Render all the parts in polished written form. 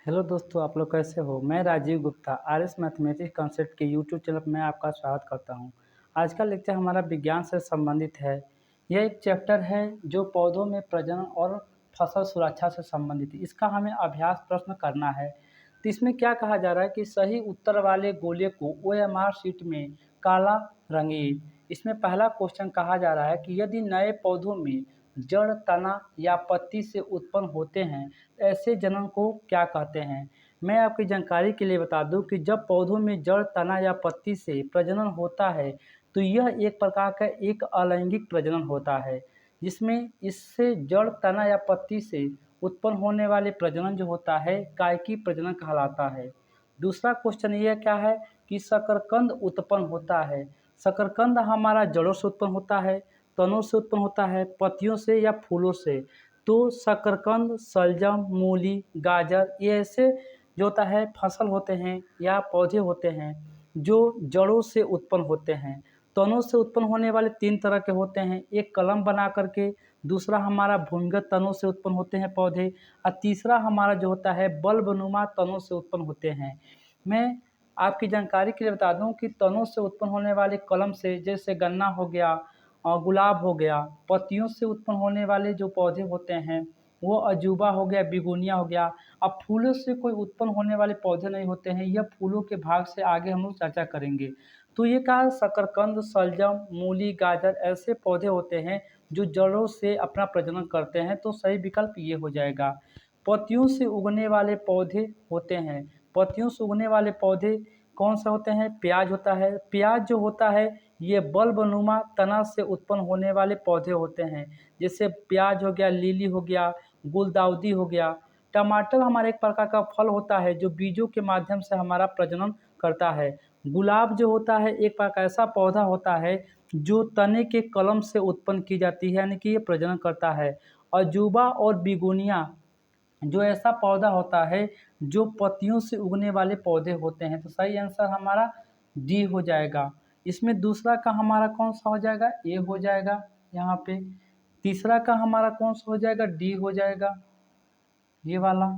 Hello दोस्तों, आप लोग कैसे हो? मैं Rajeev Gupta RS mathematics concept के यूट्यूब चैनल पर मैं आपका स्वागत करता हूं। आज का लेक्चर हमारा विज्ञान से संबंधित है। यह एक चैप्टर है जो पौधों में प्रजनन और फसल सुरक्षा से संबंधित है। इसका हमें अभ्यास प्रश्न करना है। तो इसमें क्या कहा जा रहा है कि सही उत्तर वाले गोले को ओएमआर शीट में काला रंगिए। इसमें पहला क्वेश्चन कहा जा रहा है कि यदि नए पौधों में जड़, तना या पत्ती से उत्पन्न होते हैं, ऐसे जनन को क्या कहते हैं? मैं आपकी जानकारी के लिए बता दूं कि जब पौधों में जड़, तना या पत्ती से प्रजनन होता है तो यह एक प्रकार का एक अलैंगिक प्रजनन होता है, जिसमें इससे जड़, तना या पत्ती से उत्पन्न होने वाले प्रजनन जो होता है कायिकी प्रजनन कहलाता है। दूसरा क्वेश्चन यह क्या है कि शकरकंद उत्पन्न होता है। शकरकंद हमारा जड़ों से उत्पन्न होता है, तनों से उत्पन्न होता है, पत्तियों से या फूलों से। तो शकरकंद, शलजम, मूली, गाजर ये ऐसे जो होता है फसल होते हैं या पौधे होते हैं जो जड़ों से उत्पन्न होते हैं। तनों से उत्पन्न होने वाले तीन तरह के होते हैं, एक कलम बना करके, दूसरा हमारा भूमिगत तनों से उत्पन्न होते हैं पौधे, और तीसरा हमारा जो होता है बल्बनुमा तनों से उत्पन्न होते हैं। मैं आपकी जानकारी के लिए बता दूं कि तनों से उत्पन्न होने वाले कलम से जैसे गन्ना हो गया और गुलाब हो गया, पत्तियों से उत्पन्न होने वाले जो पौधे होते हैं वो अजूबा हो गया, बिगोनिया हो गया। अब फूलों से कोई उत्पन्न होने वाले पौधे नहीं होते हैं, यह फूलों के भाग से आगे हम लोग चर्चा करेंगे। तो ये कहा शकरकंद, शलजम, मूली, गाजर ऐसे पौधे होते हैं जो जड़ों से अपना प्रजनन करते हैं, तो सही विकल्प ये हो जाएगा। पत्तियों से उगने वाले पौधे होते हैं। पत्तियों से उगने वाले पौधे कौन सा होते हैं? प्याज होता है। प्याज जो होता है ये बल्बनुमा तना से उत्पन्न होने वाले पौधे होते हैं, जैसे प्याज हो गया, लिली हो गया, गुलदाउदी हो गया। टमाटर हमारा एक प्रकार का फल होता है जो बीजों के माध्यम से हमारा प्रजनन करता है। गुलाब जो होता है एक प्रकार का ऐसा पौधा होता है जो तने के कलम से उत्पन्न की जाती है, यानी कि ये प्रजनन करता है। अजूबा और बिगोनिया जो ऐसा पौधा होता है जो पत्तियों से उगने वाले पौधे होते हैं। तो सही आंसर हमारा डी हो जाएगा। इसमें दूसरा का हमारा कौन सा हो जाएगा? ए हो जाएगा यहाँ पे। तीसरा का हमारा कौन सा हो जाएगा? डी हो जाएगा, ये वाला।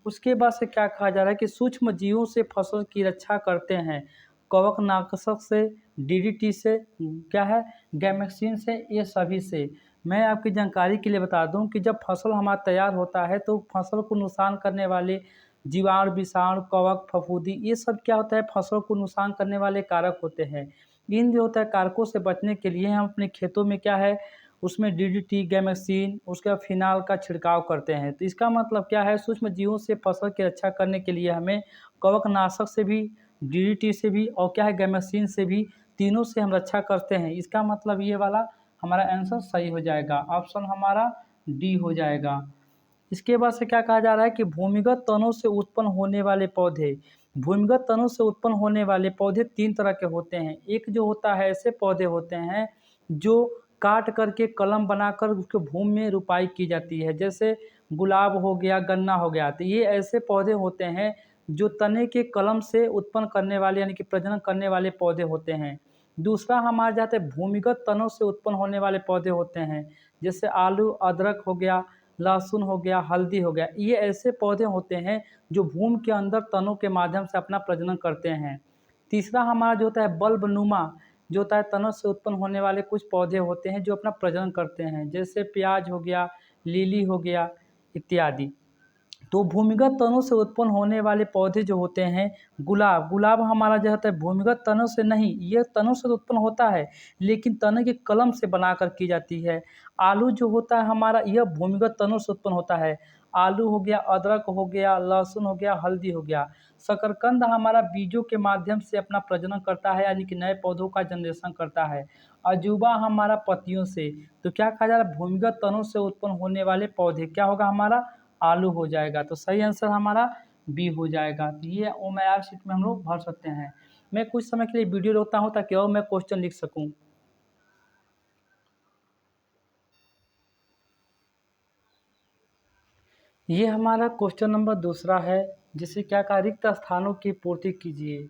उसके बाद से क्या कहा जा रहा है कि सूक्ष्म जीवों से फसल की रक्षा करते हैं। कवकनाशक से, डीडीटी से, क्या है, गैमेक्सिन से, ये सभी से। मैं आपकी जानकारी के लिए बता दूं कि जब फसल हमारा तैयार होता है तो फसल को नुकसान करने वाले जीवाणु, विषाणु, कवक, फफूंदी ये सब क्या होता है फसल को नुकसान करने वाले कारक होते हैं। इन जो होता है कारकों से बचने के लिए हम अपने खेतों में क्या है उसमें डीडीटी, गैमेक्सिन, उसके बाद फिनाल का छिड़काव करते हैं। तो इसका मतलब क्या है, सूक्ष्म जीवों से फसल की रक्षा करने के लिए हमें कवकनाशक से भी, डीडीटी से भी और क्या है गैमेक्सिन से भी, तीनों से हम रक्षा करते हैं। इसका मतलब ये वाला हमारा आंसर सही हो जाएगा, ऑप्शन हमारा डी हो जाएगा। इसके बाद से क्या कहा जा रहा है कि भूमिगत तनों से उत्पन्न होने वाले पौधे। भूमिगत तनों से उत्पन्न होने वाले पौधे तीन तरह के होते हैं। एक जो होता है ऐसे पौधे होते हैं जो काट करके कलम बनाकर उसके भूमि में रोपाई की जाती है, जैसे गुलाब हो गया, गन्ना हो गया। तो ये ऐसे पौधे होते हैं जो तने के कलम से उत्पन्न करने वाले यानी कि प्रजनन करने वाले पौधे होते हैं। दूसरा हमारे जाते भूमिगत तनों से उत्पन्न होने वाले पौधे होते हैं, जैसे आलू, अदरक हो गया, लहसुन हो गया, हल्दी हो गया। ये ऐसे पौधे होते हैं जो भूमि के अंदर तनों के माध्यम से अपना प्रजनन करते हैं। तीसरा हमारा जो होता है बल्बनुमा, जो होता है तनों से उत्पन्न होने वाले कुछ पौधे होते हैं जो अपना प्रजनन करते हैं, जैसे प्याज हो गया, लिली हो गया इत्यादि। तो भूमिगत तनों से उत्पन्न होने वाले पौधे जो होते हैं, गुलाब, गुलाब हमारा जो होता है भूमिगत तनों से नहीं, ये तनों से उत्पन्न होता है लेकिन तने की कलम से बनाकर की जाती है। आलू जो होता है हमारा यह भूमिगत तनों से उत्पन्न होता है। आलू हो गया, अदरक हो गया, लहसुन हो गया, हल्दी हो गया। शकरकंद हमारा बीजों के माध्यम से अपना प्रजनन करता है, यानी कि नए पौधों का जनरेशन करता है। अजूबा हमारा पत्तियों से। तो क्या कहा जा रहा है, भूमिगत तनों से उत्पन्न होने वाले पौधे क्या होगा हमारा? आलू हो जाएगा। तो सही आंसर हमारा बी हो जाएगा। तो ये ओएमआर शीट में हम लोग भर सकते हैं। मैं कुछ समय के लिए वीडियो रोकता हूँ ताकि और मैं क्वेश्चन लिख सकूँ। ये हमारा क्वेश्चन नंबर दूसरा है, जिसे क्या कहा, रिक्त स्थानों की पूर्ति कीजिए।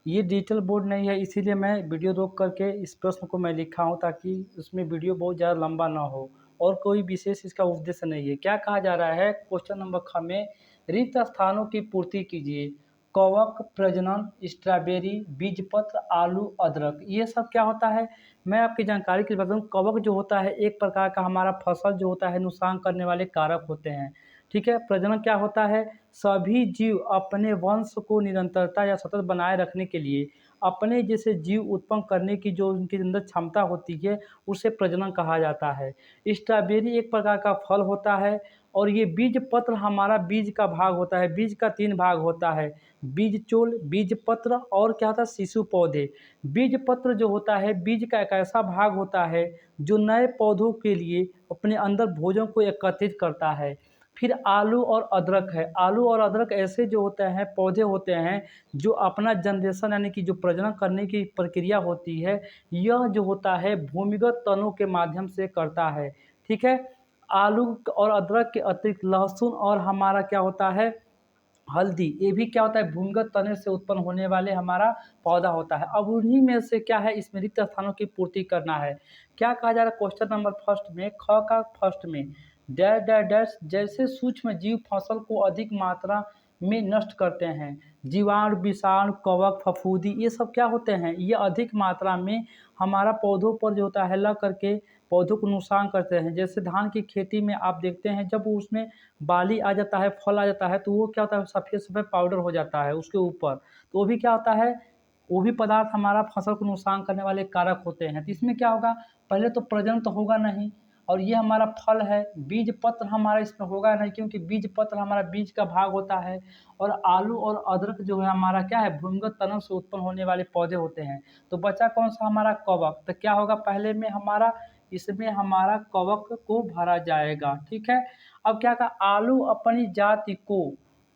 ये डिजिटल बोर्ड नहीं है, इसीलिए मैं वीडियो रोक करके इस प्रश्न को मैं लिखा हूँ ताकि उसमें वीडियो बहुत ज़्यादा लंबा ना हो और कोई विशेष इसका उद्देश्य नहीं है। क्या कहा जा रहा है क्वेश्चन नंबर ख में, रिक्त स्थानों की पूर्ति कीजिए। कवक, प्रजनन, स्ट्रॉबेरी, बीजपत्र, आलू, अदरक, ये सब क्या होता है? मैं आपकी जानकारी के लिए बता दूं, कवक जो होता है एक प्रकार का हमारा फसल जो होता है नुकसान करने वाले कारक होते हैं। ठीक है। प्रजनन क्या होता है? सभी जीव अपने वंश को निरंतरता या सतत बनाए रखने के लिए अपने जैसे जीव उत्पन्न करने की जो उनके अंदर क्षमता होती है उसे प्रजनन कहा जाता है। स्ट्रॉबेरी एक प्रकार का फल होता है और ये बीज पत्र हमारा बीज का भाग होता है। बीज का 3 भाग होता है, बीज चोल, बीज पत्र और क्या होता है शिशु पौधे। बीज पत्र जो होता है बीज का एक ऐसा भाग होता है जो नए पौधों के लिए अपने अंदर भोजन को एकत्रित करता है। फिर आलू और अदरक है। आलू और अदरक ऐसे जो होते हैं पौधे होते हैं जो अपना जनरेशन यानी कि जो प्रजनन करने की प्रक्रिया होती है यह जो होता है भूमिगत तनों के माध्यम से करता है। ठीक है। आलू और अदरक के अतिरिक्त लहसुन और हमारा क्या होता है हल्दी, ये भी क्या होता है भूमिगत तने से उत्पन्न होने वाले हमारा पौधा होता है। अब उन्हीं में से क्या है इसमें रिक्त स्थानों की पूर्ति करना है। क्या कहा जा रहा है क्वेश्चन नंबर फर्स्ट में, ख का फर्स्ट में, डैश डैश डैश जैसे सूक्ष्म जीव फसल को अधिक मात्रा में नष्ट करते हैं। जीवाणु, विषाणु, कवक, फफूंदी, ये सब क्या होते हैं? ये अधिक मात्रा में हमारा पौधों पर जो होता है लग करके पौधों को नुकसान करते हैं। जैसे धान की खेती में आप देखते हैं जब उसमें बाली आ जाता है, फल आ जाता है तो वो क्या होता है सफ़ेद सफ़ेद पाउडर हो जाता है उसके ऊपर, तो वो भी क्या होता है, वो भी पदार्थ हमारा फसल को नुकसान करने वाले कारक होते हैं। तो इसमें क्या होगा, पहले तो प्रजनन तो होगा नहीं और ये हमारा फल है। बीज पत्र हमारा इसमें होगा नहीं क्योंकि बीज पत्र हमारा बीज का भाग होता है और आलू और अदरक जो है हमारा क्या है भूमिगत तनों से उत्पन्न होने वाले पौधे होते हैं। तो बचा कौन सा हमारा कवक, तो क्या होगा पहले में हमारा इसमें हमारा कवक को भरा जाएगा। ठीक है। अब क्या कहा, आलू अपनी जाति को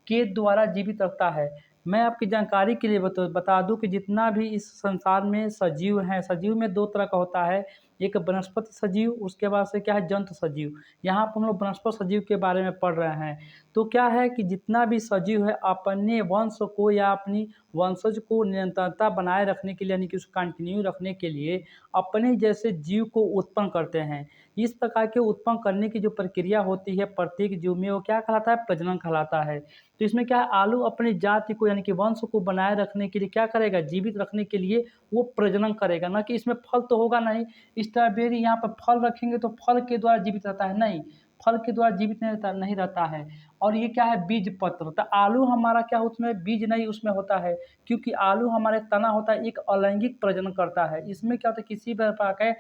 के द्वारा जीवित रखता है। मैं आपकी जानकारी के लिए बता दूं कि जितना भी इस संसार में सजीव हैं, सजीव में 2 तरह का होता है, एक वनस्पति सजीव, उसके बाद से क्या है जंतु सजीव। यहाँ पर हम लोग वनस्पति सजीव के बारे में पढ़ रहे हैं। तो क्या है कि जितना भी सजीव है अपने वंश को या अपनी वंशज को निरंतरता बनाए रखने के लिए यानी कि उसको कंटिन्यू रखने के लिए अपने जैसे जीव को उत्पन्न करते हैं। इस प्रकार के उत्पन्न करने की जो प्रक्रिया होती है प्रत्येक जीव में वो क्या कहलाता है, प्रजनन कहलाता है। तो इसमें क्या है, आलू अपनी जाति को यानी कि वंश को बनाए रखने के लिए क्या करेगा, जीवित रखने के लिए वो प्रजनन करेगा। ना कि इसमें फल तो होगा नहीं, स्ट्रॉबेरी यहाँ पर फल रखेंगे तो फल के द्वारा जीवित रहता है, नहीं, फल के द्वारा जीवित नहीं रहता है। और ये क्या है बीज पत्र, तो आलू हमारा क्या उसमें बीज नहीं उसमें होता है क्योंकि आलू हमारे तना होता है एक अलैंगिक प्रजनन करता है। इसमें क्या होता है किसी भी प्रकार के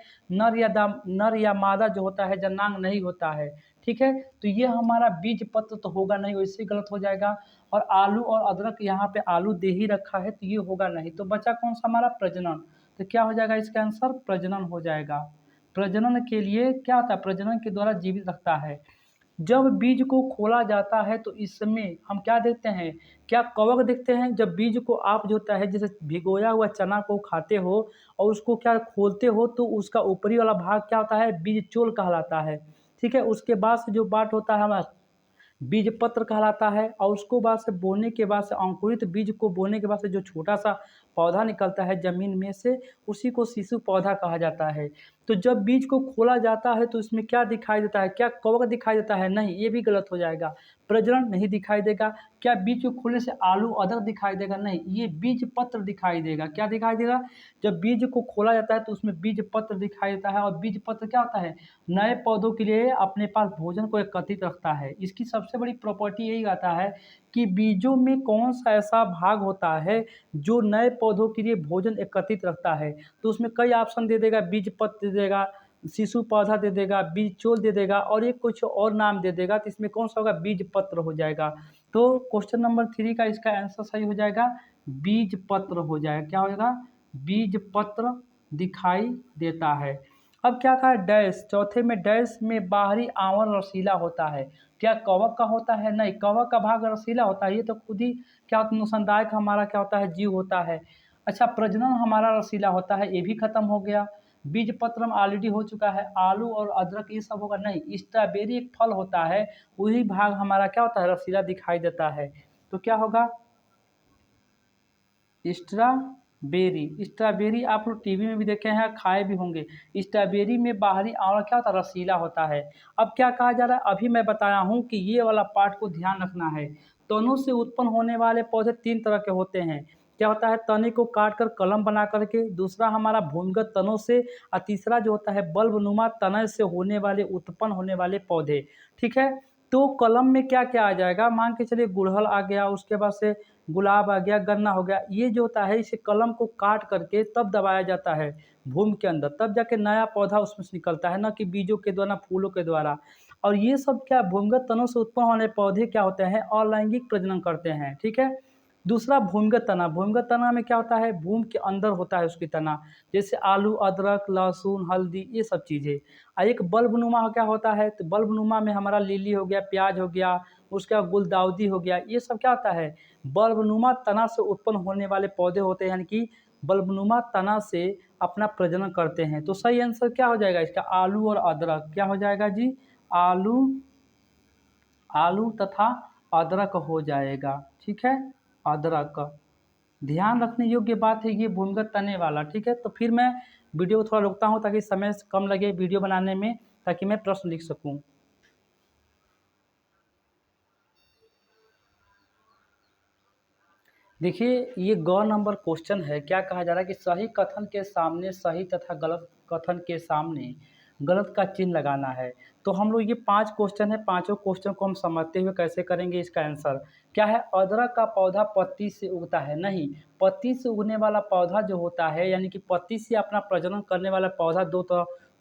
नर या मादा जो होता है जनांग नहीं होता है। ठीक है। तो ये हमारा बीज पत्र तो होगा नहीं, वैसे गलत हो जाएगा। और आलू और अदरक यहाँ पे आलू दे ही रखा है तो ये होगा नहीं। तो बचा कौन सा हमारा प्रजनन, तो क्या हो जाएगा इसका आंसर प्रजनन हो जाएगा। प्रजनन के लिए क्या होता है, प्रजनन के द्वारा जीवित रखता है। जब बीज को खोला जाता है तो इसमें हम क्या देखते हैं, क्या कवक देखते हैं। जब बीज को आप जो होता है जैसे भिगोया हुआ चना को खाते हो और उसको क्या खोलते हो तो उसका ऊपरी वाला भाग क्या होता है बीज चोल कहलाता है। ठीक है। उसके बाद से जो पार्ट होता है हमारा बीज पत्र कहलाता है और उसको बाद से बोने के बाद से अंकुरित बीज को बोने के बाद से जो छोटा सा पौधा निकलता है जमीन में से उसी को शिशु पौधा कहा जाता है। तो जब बीज को खोला जाता है तो इसमें क्या दिखाई देता है, क्या कवक दिखाई देता है, नहीं, ये भी गलत हो जाएगा। प्रजनन नहीं दिखाई देगा। क्या बीज को खोलने से आलू अदरक दिखाई देगा, नहीं, ये बीज पत्र दिखाई देगा। क्या दिखाई देगा, जब बीज को खोला जाता है तो उसमें बीज पत्र दिखाई देता है और बीज पत्र क्या होता है नए पौधों के लिए अपने पास भोजन को एकत्रित रखता है। इसकी सबसे बड़ी प्रॉपर्टी यही आता है कि बीजों में कौन सा ऐसा भाग होता है जो नए पौधों के लिए भोजन एकत्रित रखता है। तो उसमें कई ऑप्शन दे देगा, बीज पत्र दे देगा, शिशु पौधा दे देगा, बीज चोल दे देगा और एक कुछ और नाम दे देगा। तो इसमें कौन सा होगा, बीज पत्र हो जाएगा। तो क्वेश्चन नंबर 3 का इसका आंसर सही हो जाएगा, बीज पत्र हो जाएगा। क्या हो जाएगा, बीज पत्र दिखाई देता है। अब क्या कहा डैश, चौथे में डैश में बाहरी आवरण रसीला होता है। क्या कवक का होता है, नहीं, कवक का भाग रसीला होता है, ये तो खुद ही क्या नुकसानदायक हमारा क्या होता है जीव होता है। अच्छा, प्रजनन हमारा रसीला होता है, ये भी खत्म हो गया। बीज पत्र में ऑलरेडी हो चुका है, आलू और अदरक ये सब होगा नहीं। स्ट्रॉबेरी एक फल होता है, वही भाग हमारा क्या होता है रसीला दिखाई देता है। तो क्या होगा, बेरी, स्ट्रॉबेरी आप लोग टीवी में भी देखे हैं, खाए भी होंगे। स्ट्रॉबेरी में बाहरी आवरण क्या होता है? रसीला होता है। अब क्या कहा जा रहा है? अभी मैं बताया हूँ कि ये वाला पार्ट को ध्यान रखना है। तनों से उत्पन्न होने वाले पौधे 3 तरह के होते हैं। क्या होता है? तने को काट कर कलम बना कर के, दूसरा हमारा भूमिगत तनों से, और तीसरा जो होता है बल्बनुमा तने से होने वाले, उत्पन्न होने वाले पौधे। ठीक है? तो कलम में क्या-क्या आ जाएगा? मान के चलिए गुड़हल आ गया, उसके बाद से गुलाब आ गया, गन्ना हो गया। ये जो होता है इसे कलम को काट करके तब दबाया जाता है भूमि के अंदर, तब जाके नया पौधा उसमें से निकलता है, ना कि बीजों के द्वारा, फूलों के द्वारा। और ये सब क्या भूमिगत तनों से उत्पन्न होने पौधे क्या होते हैं? अलैंगिक प्रजनन करते हैं। ठीक है? दूसरा भूमिगत तना में क्या होता है? भूमि के अंदर होता है उसकी तना, जैसे आलू, अदरक, लहसुन, हल्दी, ये सब चीज़ें। एक बल्बनुमा क्या होता है? तो बल्बनुमा में हमारा लिली हो गया, प्याज हो गया, उसके बाद गुलदाउदी हो गया, ये सब क्या होता है? बल्बनुमा तना से उत्पन्न होने वाले पौधे होते हैं, यानी कि बल्बनुमा तना से अपना प्रजनन करते हैं। तो सही आंसर क्या हो जाएगा इसका? आलू और अदरक। क्या हो जाएगा जी? आलू, आलू तथा अदरक हो जाएगा। ठीक है? अदरक। ध्यान रखने योग्य बात है ये भूमिगत तने वाला। ठीक है? तो फिर मैं वीडियो को थोड़ा रोकता हूँ ताकि समय कम लगे वीडियो बनाने में, ताकि मैं प्रश्न लिख सकूँ। देखिए, ये ग नंबर क्वेश्चन है। क्या कहा जा रहा है कि सही कथन के सामने सही तथा गलत कथन के सामने गलत का चिन्ह लगाना है। तो हम लोग ये 5 क्वेश्चन है, पाँचों क्वेश्चन को हम समझते हुए कैसे करेंगे इसका आंसर। क्या है? अदरक का पौधा पत्ती से उगता है? नहीं, पत्ती से उगने वाला पौधा जो होता है, यानी कि पत्ती से अपना प्रजनन करने वाला पौधा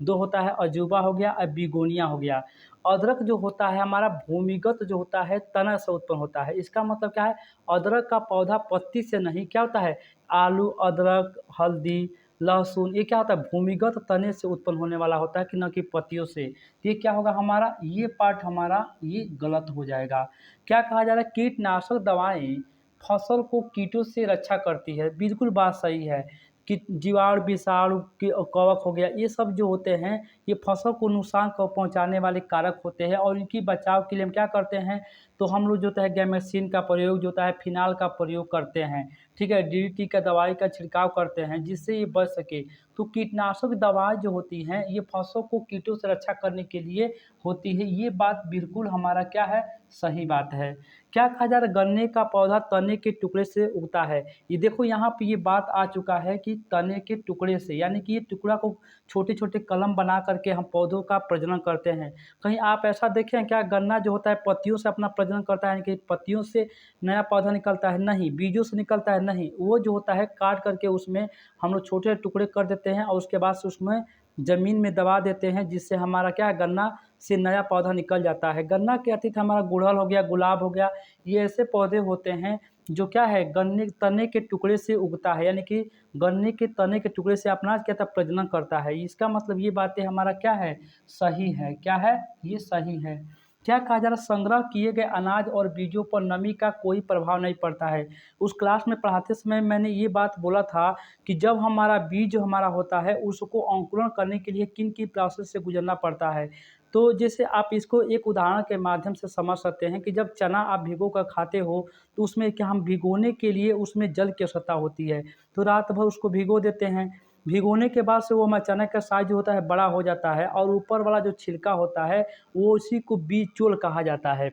दो होता है, अजूबा हो गया और बिगोनिया हो गया। अदरक जो होता है हमारा भूमिगत जो होता है, तना से उत्पन्न होता है। इसका मतलब क्या है? अदरक का पौधा पत्ती से नहीं, क्या होता है? आलू, अदरक, हल्दी, लहसुन, ये क्या होता है? भूमिगत तने से उत्पन्न होने वाला होता है, कि न कि पत्तियों से। तो ये क्या होगा हमारा? ये पार्ट हमारा ये गलत हो जाएगा। क्या कहा जा रहा है? कीटनाशक दवाएं फसल को कीटों से रक्षा करती है। बिल्कुल बात सही है कि जीवाणु, विषाणु, कवक हो गया, ये सब जो होते हैं, ये फसल को नुकसान को पहुंचाने वाले कारक होते हैं, और इनकी बचाव के लिए हम क्या करते हैं? तो हम लोग जो होता है गैमेक्सिन का प्रयोग, जो होता है फिनाल का प्रयोग करते हैं। ठीक है? डीडीटी का दवाई का छिड़काव करते हैं, जिससे ये बच सके। तो कीटनाशक दवाएं जो होती हैं, ये फसल को कीटों से रक्षा करने के लिए होती है। ये बात बिल्कुल हमारा क्या है? सही बात है। क्या कहा जा रहा है? गन्ने का पौधा तने के टुकड़े से उगता है। ये देखो यहाँ पे ये बात आ चुका है कि तने के टुकड़े से, यानी कि ये टुकड़ा को छोटे-छोटे कलम बना करके हम पौधों का प्रजनन करते हैं। कहीं आप ऐसा देखे हैं क्या? गन्ना जो होता है पत्तियों से अपना प्रजनन करता है, यानी कि पत्तियों से नया पौधा निकलता है? नहीं। बीजों से निकलता है? नहीं। वो जो होता है काट करके उसमें हम लोग छोटे टुकड़े कर देते हैं, और उसके बाद से उसमें ज़मीन में दबा देते हैं, जिससे हमारा क्या है? गन्ना से नया पौधा निकल जाता है। गन्ना के अतिरिक्त हमारा गुड़हल हो गया, गुलाब हो गया, ये ऐसे पौधे होते हैं जो क्या है? गन्ने तने के टुकड़े से उगता है, यानी कि गन्ने के तने के टुकड़े से अपना क्या था? प्रजनन करता है। इसका मतलब ये बातें हमारा क्या है? सही है। क्या है? ये सही है। क्या कहा जा रहा है? संग्रह किए गए अनाज और बीजों पर नमी का कोई प्रभाव नहीं पड़ता है। उस क्लास में पढ़ाते समय मैंने ये बात बोला था कि जब हमारा बीज जो हमारा होता है, उसको अंकुरण करने के लिए किन-किन प्रोसेस से गुज़रना पड़ता है। तो जैसे आप इसको एक उदाहरण के माध्यम से समझ सकते हैं कि जब चना आप भिगो कर खाते हो, तो उसमें क्या हम भिगोने के लिए उसमें जल की आवश्यकता होती है। तो रात भर उसको भिगो देते हैं। भिगोने के बाद से वो चने का साइज़ जो होता है बड़ा हो जाता है, और ऊपर वाला जो छिलका होता है, वो उसी को बीज चोल कहा जाता है।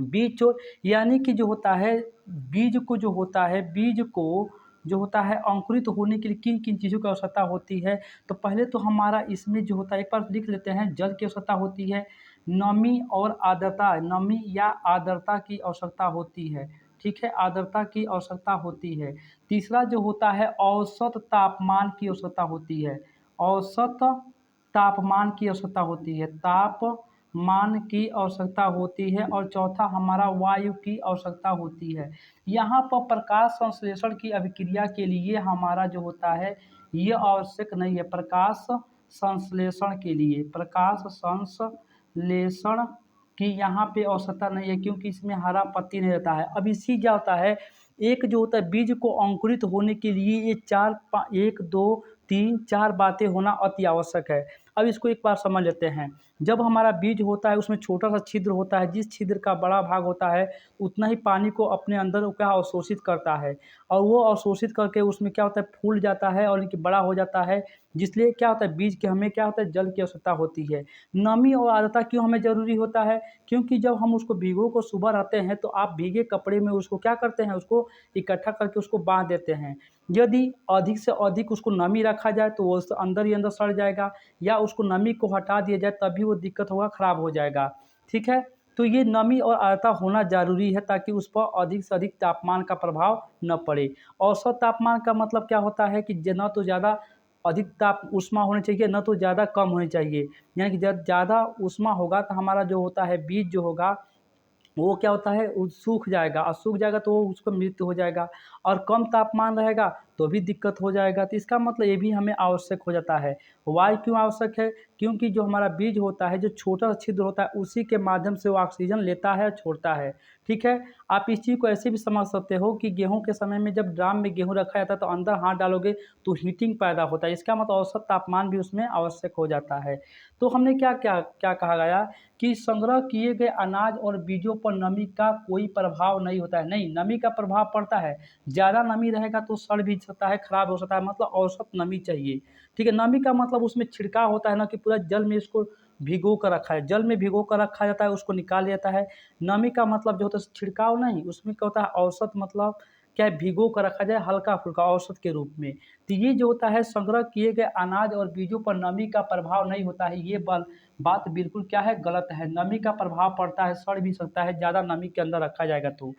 बीज चोल यानी कि जो होता है, बीज को जो होता है, बीज को जो होता है अंकुरित होने के लिए किन-किन चीज़ों की आवश्यकता होती है। तो पहले तो हमारा इसमें जो होता है, एक बार लिख लेते हैं, जल की आवश्यकता होती है, नमी और आर्द्रता, नमी या आर्द्रता की आवश्यकता होती है। ठीक है? आर्द्रता की आवश्यकता होती है। तीसरा जो होता है, औसत तापमान की आवश्यकता होती है। औसत तापमान की आवश्यकता होती है। तापमान की आवश्यकता होती है, और चौथा हमारा वायु की आवश्यकता होती है। यहाँ पर प्रकाश संश्लेषण की अभिक्रिया के लिए हमारा जो होता है, ये आवश्यक नहीं है। प्रकाश संश्लेषण की यहाँ पे आवश्यकता नहीं है, क्योंकि इसमें हरा पत्ती नहीं रहता है। अब इसी क्या होता है, एक जो होता है बीज को अंकुरित होने के लिए ये 1 2 3 4 बातें होना अति आवश्यक है। अब इसको एक बार समझ लेते हैं। जब हमारा बीज होता है उसमें छोटा सा छिद्र होता है, जिस छिद्र का बड़ा भाग होता है उतना ही पानी को अपने अंदर वो क्या अवशोषित करता है, और वो अवशोषित करके उसमें क्या होता है फूल जाता है और इनकी बड़ा हो जाता है। जिसलिए क्या होता है बीज के हमें क्या होता है जल की आवश्यकता होती है। नमी और आर्द्रता क्यों हमें ज़रूरी होता है? क्योंकि जब हम उसको भिगो को सुबह रहते हैं तो आप भीगे कपड़े में उसको क्या करते हैं, उसको इकट्ठा करके उसको बांध देते हैं। यदि अधिक से अधिक उसको नमी रखा जाए तो वो अंदर ही अंदर सड़ जाएगा, या उसको नमी को हटा दिया जाए तभी वो दिक्कत होगा, ख़राब हो जाएगा। ठीक है? तो ये नमी और आर्द्रता होना ज़रूरी है ताकि उस पर अधिक से अधिक तापमान का प्रभाव न पड़े। औसत तापमान का मतलब क्या होता है कि न तो ज़्यादा अधिक ताप ऊष्मा होनी चाहिए, न तो ज़्यादा कम होनी चाहिए। यानी कि जब ज़्यादा ऊष्मा होगा तो हमारा जो होता है बीज जो होगा वो क्या होता है वो सूख जाएगा, और सूख जाएगा तो वो उसको मृत्यु हो जाएगा, और कम तापमान रहेगा तो भी दिक्कत हो जाएगा। तो इसका मतलब ये भी हमें आवश्यक हो जाता है। वायु क्यों आवश्यक है? क्योंकि जो हमारा बीज होता है, जो छोटा सा छिद्र होता है, उसी के माध्यम से वो ऑक्सीजन लेता है, छोड़ता है। ठीक है? आप इस चीज़ को ऐसे भी समझ सकते हो कि गेहूँ के समय में जब ड्राम में गेहूँ रखा जाता है तो अंदर हाथ डालोगे तो हीटिंग पैदा होता है। इसका मतलब औसत तापमान भी उसमें आवश्यक हो जाता है। तो हमने क्या क्या क्या कहा गया कि संग्रह किए गए अनाज और बीजों पर नमी का कोई प्रभाव नहीं होता है। नहीं, नमी का प्रभाव पड़ता है। ज़्यादा नमी रहेगा तो सड़ भी सकता है, खराब हो सकता है, मतलब औसत नमी चाहिए। ठीक है? नमी का मतलब उसमें छिड़काव होता है ना, कि पूरा जल में इसको भिगो कर रखा है, जल में भिगो कर रखा जाता है, उसको निकाल लिया जाता है। नमी का मतलब जो होता है छिड़काव नहीं, उसमें क्या होता है औसत, मतलब क्या है, भिगो कर रखा जाए हल्का-फुल्का औसत के रूप में। तो ये जो होता है संग्रह किए गए अनाज और बीजों पर नमी का प्रभाव नहीं होता है, ये बात बिल्कुल क्या है, गलत है। नमी का प्रभाव पड़ता है, सड़ भी सकता है ज़्यादा नमी के अंदर रखा जाएगा तो।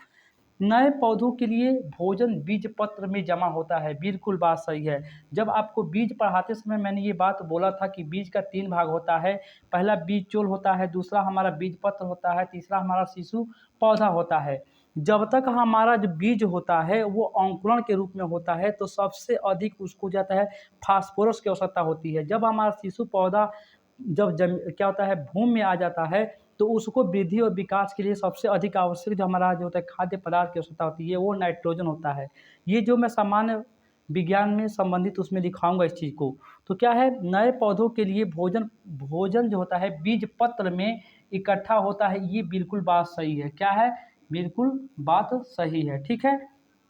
नए पौधों के लिए भोजन बीज पत्र में जमा होता है, बिल्कुल बात सही है। जब आपको बीज पढ़ाते समय मैंने ये बात बोला था कि बीज का 3 भाग होता है। पहला बीज चोल होता है, दूसरा हमारा बीज पत्र होता है, तीसरा हमारा शिशु पौधा होता है। जब तक हमारा जो बीज होता है वो अंकुरण के रूप में होता है तो सबसे अधिक उसको जाता है फास्फोरस की आवश्यकता होती है। जब हमारा शिशु पौधा जब क्या होता है भूमि में आ जाता है तो उसको वृद्धि और विकास के लिए सबसे अधिक आवश्यक जो हमारा जो होता है खाद्य पदार्थ की आवश्यकता होती है वो नाइट्रोजन होता है। ये जो मैं सामान्य विज्ञान में संबंधित उसमें दिखाऊंगा इस चीज़ को। तो क्या है, नए पौधों के लिए भोजन भोजन जो होता है बीज पत्र में इकट्ठा होता है, ये बिल्कुल बात सही है। क्या है? बिल्कुल बात सही है। ठीक है?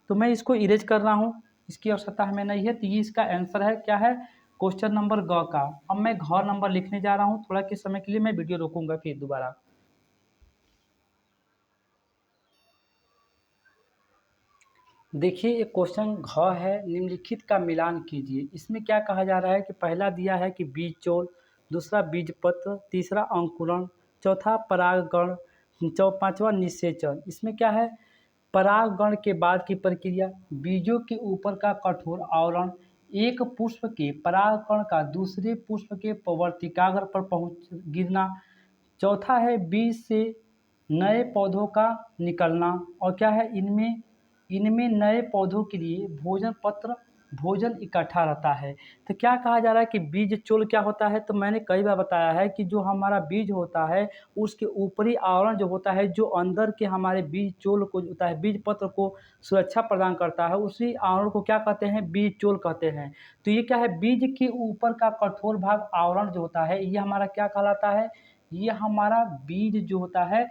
तो मैं इसको इरेज कर रहा हूँ, इसकी आवश्यकता हमें नहीं है। तो ये इसका आंसर है, क्या है, क्वेश्चन नंबर ग का। अब मैं घ नंबर लिखने जा रहा हूँ, थोड़ा के समय के लिए मैं वीडियो रोकूंगा फिर दोबारा। देखिए एक क्वेश्चन घ है, निम्नलिखित का मिलान कीजिए। इसमें क्या कहा जा रहा है कि पहला दिया है कि बीज चोल, दूसरा बीज पत्र, तीसरा अंकुरण, चौथा परागण, पांचवा निषेचन। इसमें क्या है, परागण के बाद की प्रक्रिया, बीजों के ऊपर का कठोर आवरण, एक पुष्प के परागकण का दूसरे पुष्प के प्रवर्तिकाग्र पर पहुंच गिरना, चौथा है बीज से नए पौधों का निकलना, और क्या है, इनमें इनमें नए पौधों के लिए भोजन पत्र भोजन इकट्ठा रहता है। तो क्या कहा जा रहा है कि बीज चोल क्या होता है? तो मैंने कई बार बताया है कि जो हमारा बीज होता है उसके ऊपरी आवरण जो होता है, जो अंदर के हमारे बीज चोल को होता है, बीज पत्र को सुरक्षा प्रदान करता है, उसी आवरण को क्या कहते हैं, बीज चोल कहते हैं। तो ये क्या है, बीज के ऊपर का कठोर भाग आवरण जो होता है ये हमारा क्या कहलाता है, ये हमारा बीज जो होता है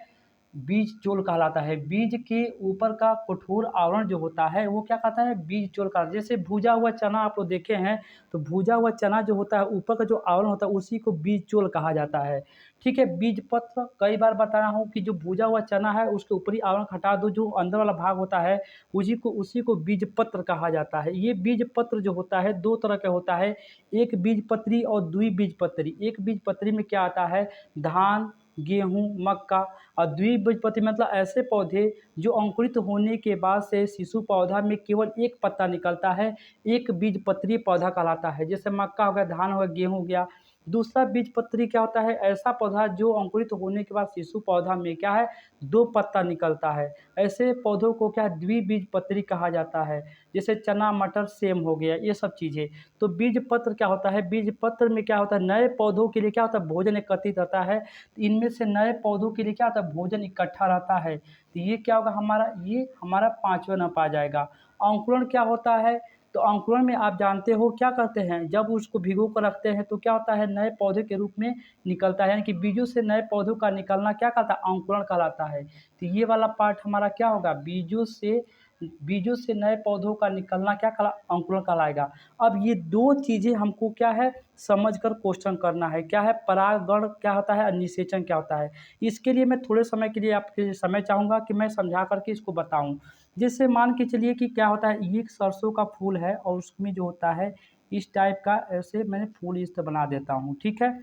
बीज चोल कहलाता है। बीज के ऊपर का कठोर आवरण जो होता है वो क्या कहता है, बीज चोल का। जैसे भुजा हुआ चना आप लोग देखे हैं, तो भुजा हुआ चना जो होता है ऊपर का जो आवरण होता है उसी को बीज चोल कहा जाता है। ठीक है? बीज पत्र कई बार बताया हूँ कि जो भुजा हुआ चना है उसके ऊपरी आवरण हटा दो, जो अंदर वाला भाग होता है उसी को बीज पत्र कहा जाता है। ये बीज पत्र जो होता है दो तरह का होता है, एक बीज पत्री और द्विबीजपत्री। एक बीज पत्री में क्या आता है, धान, गेहूँ, मक्का, और द्विबीजपत्री मतलब ऐसे पौधे जो अंकुरित होने के बाद से शिशु पौधा में केवल एक पत्ता निकलता है, एक बीजपत्री पौधा कहलाता है। जैसे मक्का हो गया, धान हो गया, गेहूँ हो गया। दूसरा बीजपत्री क्या होता है, ऐसा पौधा जो अंकुरित होने के बाद शिशु पौधा में क्या है, दो पत्ता निकलता है। ऐसे पौधों को क्या है, द्विबीजपत्री कहा जाता है। जैसे चना, मटर, सेम हो गया, ये सब चीज़ें। तो बीज पत्र क्या होता है, बीज पत्र में क्या होता है, नए पौधों के लिए क्या होता है, भोजन एकत्रित रहता है। तो इनमें से नए पौधों के लिए क्या होता है, भोजन इकट्ठा रहता है। तो ये क्या होगा हमारा, ये हमारा पांचवा नंबर आ जाएगा। अंकुरण क्या होता है, तो अंकुरण में आप जानते हो क्या करते हैं, जब उसको भिगो कर रखते हैं तो क्या होता है, नए पौधे के रूप में निकलता है, यानी कि बीजों से नए पौधों का निकलना क्या कहता है, अंकुरण कहलाता है। तो ये वाला पार्ट हमारा क्या होगा, बीजों से नए पौधों का निकलना क्या कहला, अंकुरण कहलाएगा। अब ये दो चीज़ें हमको क्या है समझकर क्वेश्चन करना है, क्या है परागण क्या होता है और निषेचन क्या होता है। इसके लिए मैं थोड़े समय के लिए आपके समय चाहूँगा कि मैं समझा करके इसको बताऊँ। जैसे मान के चलिए कि क्या होता है, ये एक सरसों का फूल है और उसमें जो होता है इस टाइप का, ऐसे मैंने फूल इस तरह बना देता हूँ, ठीक है।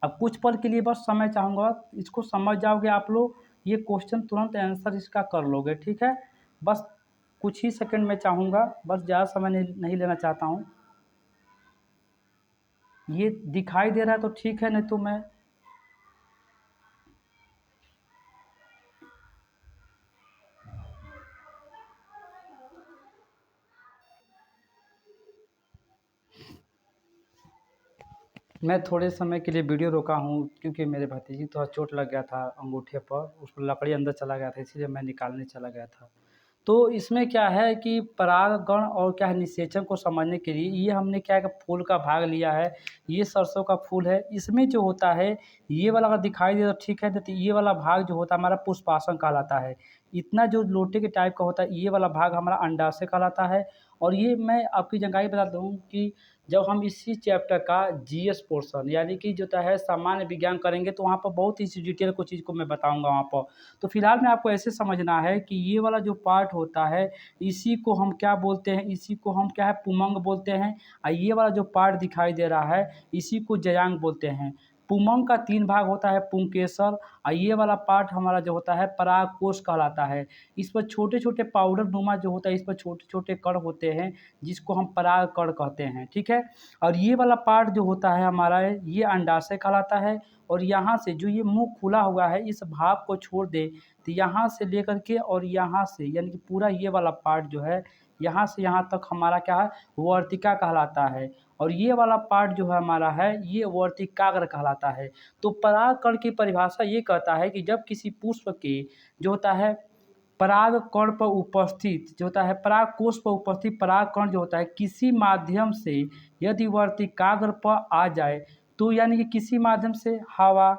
अब कुछ पल के लिए बस समय चाहूँगा, इसको समझ जाओगे आप लोग, ये क्वेश्चन तुरंत आंसर इसका कर लोगे, ठीक है। बस कुछ ही सेकंड में चाहूँगा, बस ज़्यादा समय नहीं लेना चाहता हूँ। ये दिखाई दे रहा है तो ठीक है, नहीं तो मैं थोड़े समय के लिए वीडियो रोका हूँ, क्योंकि मेरे भतीजी को थोड़ा चोट लग गया था अंगूठे पर, उसको लकड़ी अंदर चला गया था, इसीलिए मैं निकालने चला गया था। तो इसमें क्या है कि परागण और क्या है निषेचन को समझने के लिए ये हमने क्या है कि फूल का भाग लिया है। ये सरसों का फूल है, इसमें जो होता है ये वाला अगर दिखाई दे तो ठीक है, नहीं तो ये वाला भाग जो होता है हमारा पुष्पासन कहलाता है। इतना जो लोटे के टाइप का होता है ये वाला भाग हमारा अंडाशय कहलाता है। और ये मैं आपकी जानकारी बता दूँ कि जब हम इसी चैप्टर का जीएस पोर्शन यानी कि जो होता है सामान्य विज्ञान करेंगे तो वहाँ पर बहुत ही डिटेल को चीज़ को मैं बताऊँगा वहाँ पर। तो फिलहाल में आपको ऐसे समझना है कि ये वाला जो पार्ट होता है इसी को हम क्या बोलते हैं, इसी को हम क्या है पुमंग बोलते हैं। और ये वाला जो पार्ट दिखाई दे रहा है इसी को जयांग बोलते हैं। पुमंग का 3 भाग होता है, पुंकेसर। और ये वाला पार्ट हमारा जो होता है परागकोश कहलाता है। इस पर छोटे-छोटे पाउडर नुमा जो होता है, इस पर छोटे-छोटे कण होते हैं जिसको हम पराग कण कहते हैं, ठीक है। और ये वाला पार्ट जो होता है हमारा ये अंडाशय कहलाता है। और यहाँ से जो ये मुंह खुला हुआ है इस भाग को छोड़ दे तो यहाँ से लेकर के और यहाँ से यानी कि पूरा ये वाला पार्ट जो है यहाँ से यहाँ तक हमारा क्या है वर्तिका कहलाता है। और ये वाला पार्ट जो है हमारा है ये वर्तिकाग्र कहलाता है। तो परागकण की परिभाषा ये कहता है कि जब किसी पुष्प के जो होता है पराग कण पर उपस्थित जो होता है पराग कोश पर उपस्थित पराग कण जो होता है किसी माध्यम से यदि वर्तिकाग्र पर आ जाए तो यानी कि किसी माध्यम से हवा,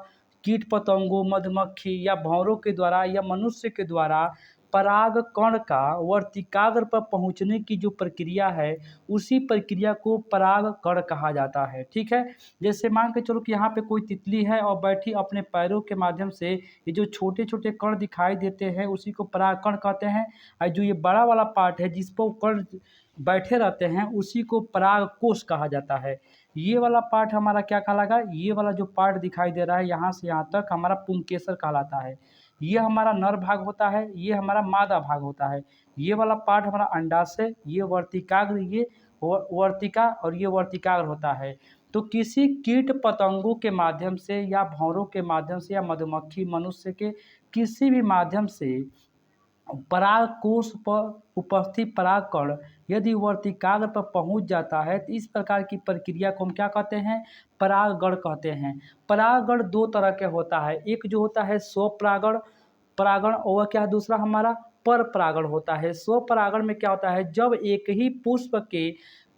कीट पतंगों, मधुमक्खी या भंवरों के द्वारा या मनुष्य के द्वारा पराग कण का वर्तिकाग्र पर पहुंचने की जो प्रक्रिया है उसी प्रक्रिया को पराग कण कहा जाता है, ठीक है। जैसे मान के चलो कि यहाँ पे कोई तितली है और बैठी अपने पैरों के माध्यम से ये जो छोटे छोटे कण दिखाई देते हैं उसी को परागकण कहते हैं। और जो ये बड़ा वाला पार्ट है जिस पर वो कण बैठे रहते हैं उसी को परागकोश कहा जाता है। ये वाला पार्ट हमारा क्या कहलाएगा, ये वाला जो पार्ट दिखाई दे रहा है यहाँ से यहाँ तक हमारा पुंकेसर कहलाता है। ये हमारा नर भाग होता है, ये हमारा मादा भाग होता है। ये वाला पार्ट हमारा अंडाशय, ये वर्तिकाग्र, ये वर्तिका और ये वर्तिकाग्र होता है। तो किसी कीट पतंगों के माध्यम से या भंवरों के माध्यम से या मधुमक्खी मनुष्य के किसी भी माध्यम से परागकोश पर उपस्थित परागकण यदि वर्तिकाग्र पर पहुंच जाता है तो इस प्रकार की प्रक्रिया को हम क्या कहते हैं, परागण कहते हैं। परागण दो तरह के होता है, एक जो होता है स्वपरागण परागण और क्या है दूसरा हमारा पर परागण होता है। स्वपरागण में क्या होता है, जब एक ही पुष्प के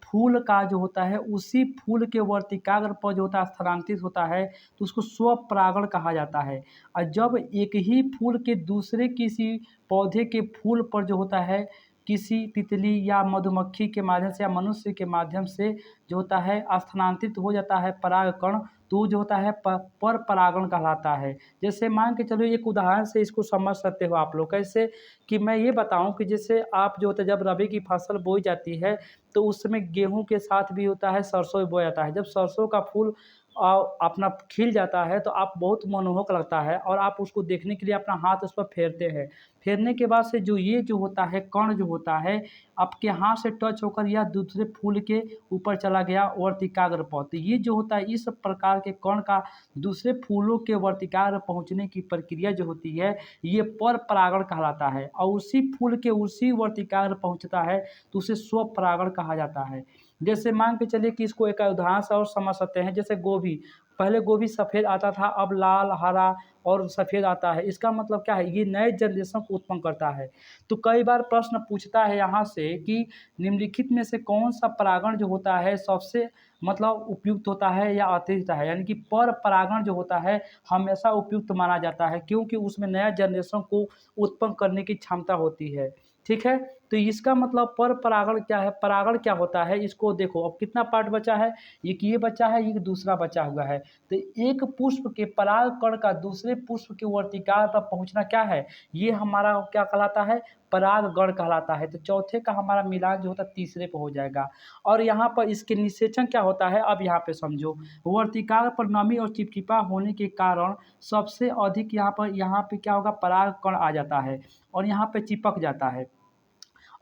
फूल का जो होता है उसी फूल के वर्तिकाग्र पर जो होता है स्थानांतरित होता है तो उसको स्वपरागण कहा जाता है। और जब एक ही फूल के दूसरे किसी पौधे के फूल पर जो होता है किसी तितली या मधुमक्खी के माध्यम से या मनुष्य के माध्यम से जो होता है स्थानांतरित हो जाता है परागकण तो जो होता है पर परागण कहलाता है। जैसे मान के चलो एक उदाहरण से इसको समझ सकते हो आप लोग, कैसे कि मैं ये बताऊं कि जैसे आप जो होता है जब रबी की फसल बोई जाती है तो उस समय गेहूं के साथ भी होता है सरसों भी बोया जाता है। जब सरसों का फूल अपना खिल जाता है तो आप बहुत मनमोहक लगता है और आप उसको देखने के लिए अपना हाथ उस पर फेरते हैं। फेरने के बाद से जो ये जो होता है कण जो होता है आपके हाथ से टच होकर या दूसरे फूल के ऊपर चला गया वर्तिकाग्र पर, तो ये जो होता है इस प्रकार के कण का दूसरे फूलों के वर्तिकाग्र पहुंचने की प्रक्रिया जो होती है ये पर परागण कहलाता है। और उसी फूल के उसी वर्तिकाग्र पहुंचता है तो उसे स्वपरागण कहा जाता है। जैसे मान के चलिए कि इसको एक उदाहरण से और समझ सकते हैं, जैसे गोभी पहले गोभी सफ़ेद आता था, अब लाल, हरा और सफ़ेद आता है। इसका मतलब क्या है, ये नए जनरेशन को उत्पन्न करता है। तो कई बार प्रश्न पूछता है यहाँ से कि निम्नलिखित में से कौन सा परागण जो होता है सबसे मतलब उपयुक्त होता है या अतिरिक्त है, यानी कि पर परागण जो होता है हमेशा उपयुक्त माना जाता है, क्योंकि उसमें नया जनरेशन को उत्पन्न करने की क्षमता होती है। ठीक है, तो इसका मतलब पर परागण क्या है, परागण क्या होता है, इसको देखो अब कितना पार्ट बचा है, एक ये बचा है, एक दूसरा बचा हुआ है। तो एक पुष्प के पराग कण का दूसरे पुष्प के वर्तिकाल पर पहुंचना क्या है, ये हमारा क्या कहलाता है, परागगण कहलाता है। तो चौथे का हमारा मिलान जो होता है तीसरे पे हो जाएगा। और यहाँ पर इसके निषेचन क्या होता है, अब यहाँ पे समझो, वर्तिकाल पर नमी और चिपचिपा होने के कारण सबसे अधिक यहाँ पे क्या होगा, पराग कण आ जाता है और यहाँ पे चिपक जाता है।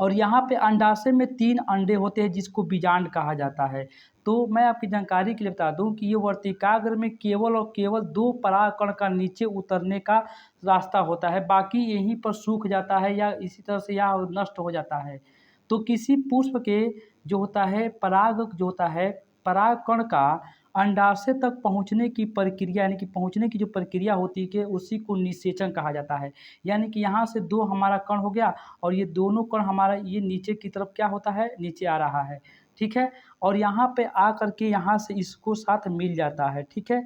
और यहाँ पे अंडाशय में 3 अंडे होते हैं जिसको बीजांड कहा जाता है। तो मैं आपकी जानकारी के लिए बता दूं कि ये वर्तिकाग्र में केवल और केवल 2 परागकण का नीचे उतरने का रास्ता होता है, बाकी यहीं पर सूख जाता है या इसी तरह से या नष्ट हो जाता है। तो किसी पुष्प के जो होता है पराग जो होता है, परागकण का अंडाशय तक पहुँचने की प्रक्रिया, यानी कि पहुँचने की जो प्रक्रिया होती है कि उसी को निषेचन कहा जाता है। यानी कि यहाँ से 2 हमारा कण हो गया और ये दोनों कण हमारा ये नीचे की तरफ क्या होता है, नीचे आ रहा है। ठीक है, और यहाँ पे आ करके यहाँ से इसको साथ मिल जाता है। ठीक है,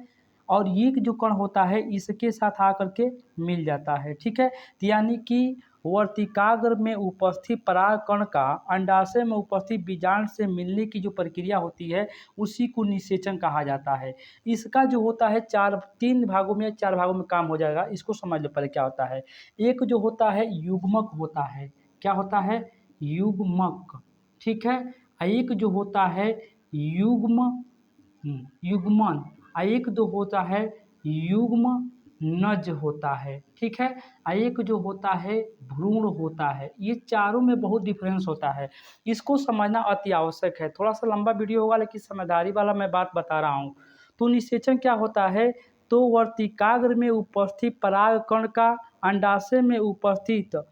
और ये जो कण होता है इसके साथ आ करके मिल जाता है। ठीक है, तो यानी कि वर्तिकाग्र में उपस्थित परागकण का अंडाशय में उपस्थित बीजांड से मिलने की जो प्रक्रिया होती है उसी को निषेचन कहा जाता है। इसका जो होता है 3 भागों में 4 भागों में काम हो जाएगा। इसको समझ लो पहले क्या होता है। एक जो होता है युग्मक होता है, क्या होता है, युग्मक। ठीक है, एक जो होता है युग्मन, एक जो होता है युग्म नज होता है। ठीक है, एक जो होता है भ्रूण होता है। ये चारों में बहुत डिफरेंस होता है, इसको समझना अति आवश्यक है। थोड़ा सा लंबा वीडियो होगा लेकिन समझदारी वाला मैं बात बता रहा हूँ। तो निषेचन क्या होता है, तो वर्तिकाग्र में उपस्थित परागकण का अंडाशय में उपस्थित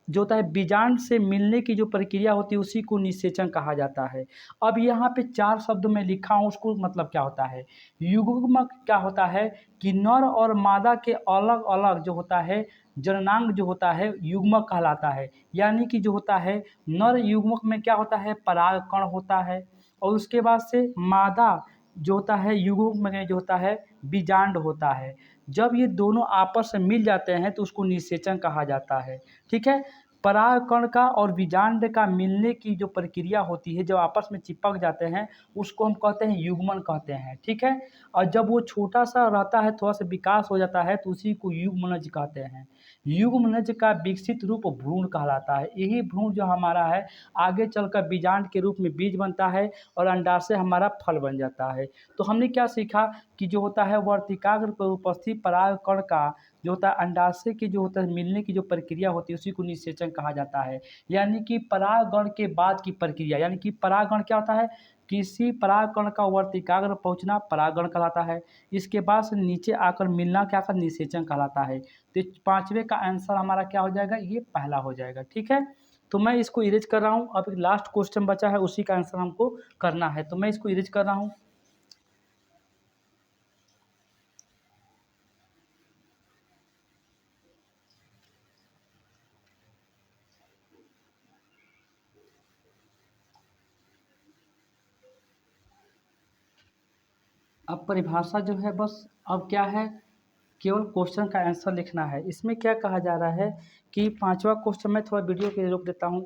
जो होता है बीजांड से मिलने की जो प्रक्रिया होती है उसी को निषेचन कहा जाता है। अब यहाँ पे 4 शब्द मैं लिखा हूँ, उसको मतलब क्या होता है। युग्मक क्या होता है कि नर और मादा के अलग अलग जो होता है जननांग जो होता है युग्मक कहलाता है। यानी कि जो होता है नर युग्मक में क्या होता है, परागकण होता है, और उसके बाद से मादा जो होता है युग्मक में जो होता है बीजांड होता है। जब ये दोनों आपस में मिल जाते हैं तो उसको निषेचन कहा जाता है। ठीक है, परागकण का और बीजांड का मिलने की जो प्रक्रिया होती है, जब आपस में चिपक जाते हैं उसको हम कहते हैं युग्मन कहते हैं। ठीक है, और जब वो छोटा सा रहता है, थोड़ा सा विकास हो जाता है, तो उसी को युग्मनज कहते हैं। युग्मनज का विकसित रूप भ्रूण कहलाता है। यही भ्रूण जो हमारा है आगे चलकर बीजांड के रूप में बीज बनता है और अंडाशय हमारा फल बन जाता है। तो हमने क्या सीखा कि जो होता है वर्तिकाग्र पर उपस्थित परागकण का जो होता है अंडाशय की जो होता है मिलने की जो प्रक्रिया होती है उसी को निषेचन कहा जाता है। यानी कि परागण के बाद की प्रक्रिया, यानी कि परागण क्या होता है, किसी परागकण का वर्तिकाग्र पहुंचना परागण कहलाता है। इसके बाद से नीचे आकर मिलना क्या का निषेचन कहलाता है। तो 5वें का आंसर हमारा क्या हो जाएगा, ये पहला हो जाएगा। ठीक है, तो मैं इसको इरेज कर रहा हूँ। अब लास्ट क्वेश्चन बचा है, उसी का आंसर हमको करना है, तो मैं इसको इरेज कर रहा हूँ। अब परिभाषा जो है बस अब क्या है, केवल क्वेश्चन का आंसर लिखना है। इसमें क्या कहा जा रहा है कि 5वां क्वेश्चन मैं थोड़ा वीडियो के लिए रोक देता हूँ।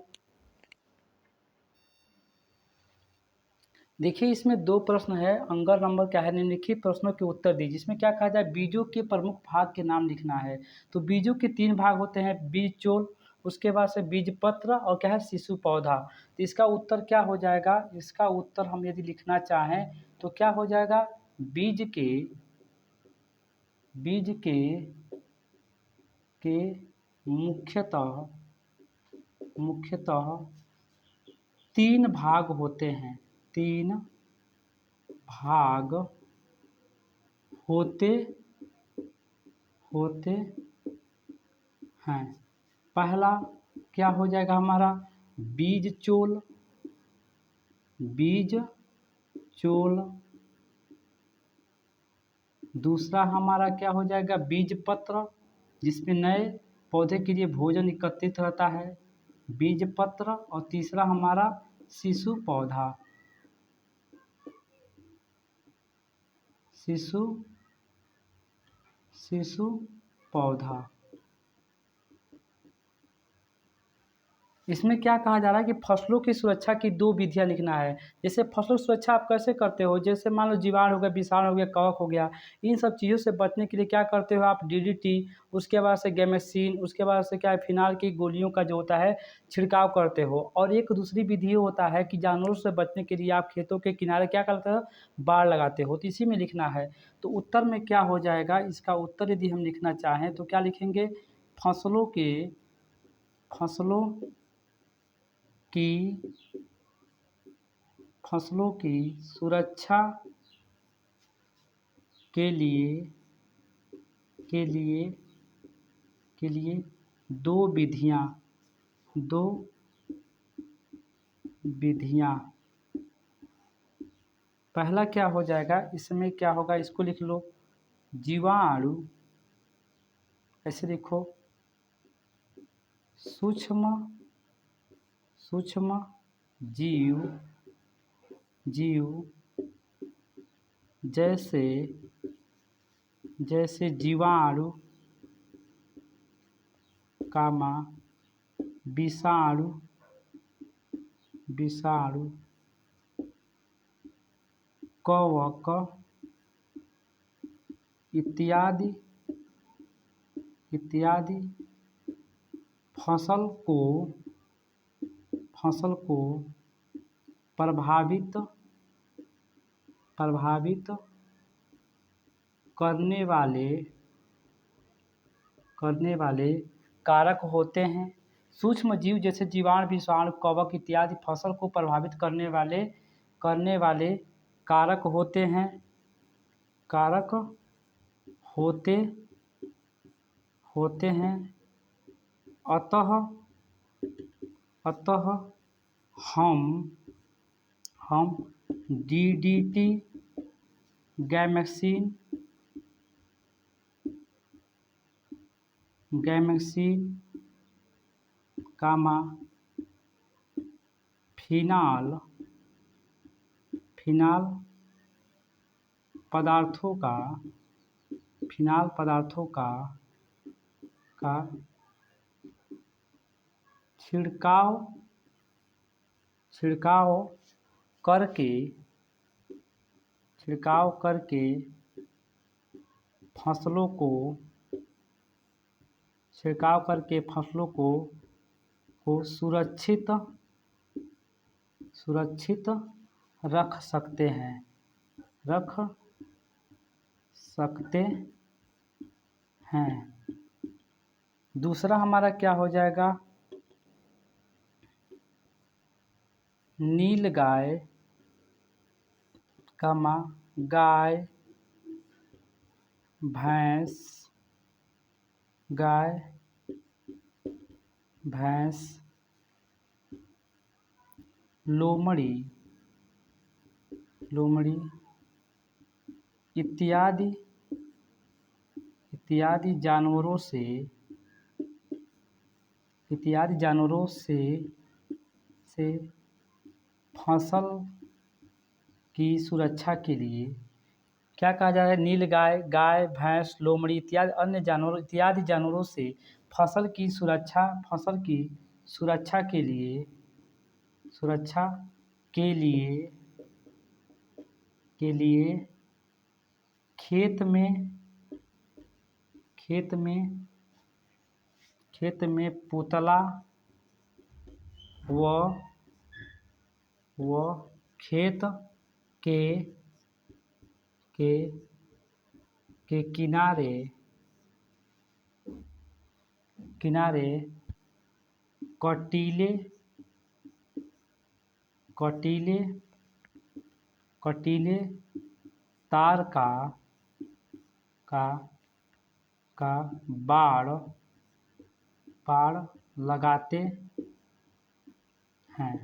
देखिए इसमें 2 प्रश्न है, अंगर नंबर क्या है, निम्नलिखित प्रश्नों के उत्तर दीजिए। इसमें क्या कहा जाए, बीजों के प्रमुख भाग के नाम लिखना है। तो बीजों के 3 भाग होते हैं, बीज चोल, उसके बाद से बीज पत्र और क्या है शिशु पौधा। तो इसका उत्तर क्या हो जाएगा, इसका उत्तर हम यदि लिखना चाहें तो क्या हो जाएगा, बीज के मुख्यतः 3 भाग होते हैं, 3 भाग होते होते हैं। पहला क्या हो जाएगा हमारा, बीज चोल, बीज चोल दूसरा हमारा क्या हो जाएगा, बीज पत्र, जिसमें नए पौधे के लिए भोजन एकत्रित रहता है, बीज पत्र। और तीसरा हमारा शिशु पौधा, शिशु शिशु पौधा। इसमें क्या कहा जा रहा है कि फसलों की सुरक्षा की 2 विधियां लिखना है। जैसे फसलों की सुरक्षा आप कैसे करते हो, जैसे मान लो जीवाणु हो गया, विषाणु हो गया, कवक हो गया, इन सब चीज़ों से बचने के लिए क्या करते हो आप, डीडीटी, उसके बाद से गैमेक्सिन, उसके बाद से क्या है, फिनाल की गोलियों का जो होता है छिड़काव करते हो। और एक दूसरी विधि होता है कि जानवरों से बचने के लिए आप खेतों के किनारे क्या करते हो, बाड़ लगाते हो। तो इसी में लिखना है। तो उत्तर में क्या हो जाएगा, इसका उत्तर यदि हम लिखना चाहें तो क्या लिखेंगे, फसलों की फसलों की सुरक्षा के लिए के लिए के लिए 2 विधियां। पहला क्या हो जाएगा, इसमें क्या होगा, इसको लिख लो, जीवाणु, ऐसे लिखो, सूक्ष्म सूक्ष्म जीव जैसे जीवाणु, कामा विषाणु कवक इत्यादि फसल को प्रभावित करने वाले कारक होते हैं। सूक्ष्म जीव जैसे जीवाणु, विषाणु, कवक इत्यादि फसल को प्रभावित करने वाले कारक होते हैं। अतः हम डीडीटी, गैमेक्सिन, कामा फिनाल पदार्थों का छिड़काव करके फसलों को सुरक्षित रख सकते हैं। दूसरा हमारा क्या हो जाएगा, नीलगाय, गाय, भैंस, लोमड़ी इत्यादि जानवरों से फसल की सुरक्षा के लिए क्या कहा जा रहा है, नीलगाय, गाय, भैंस, लोमड़ी इत्यादि जानवरों से फसल की सुरक्षा के लिए खेत में पुतला व खेत के किनारे कटीले तार का बाड़ लगाते हैं।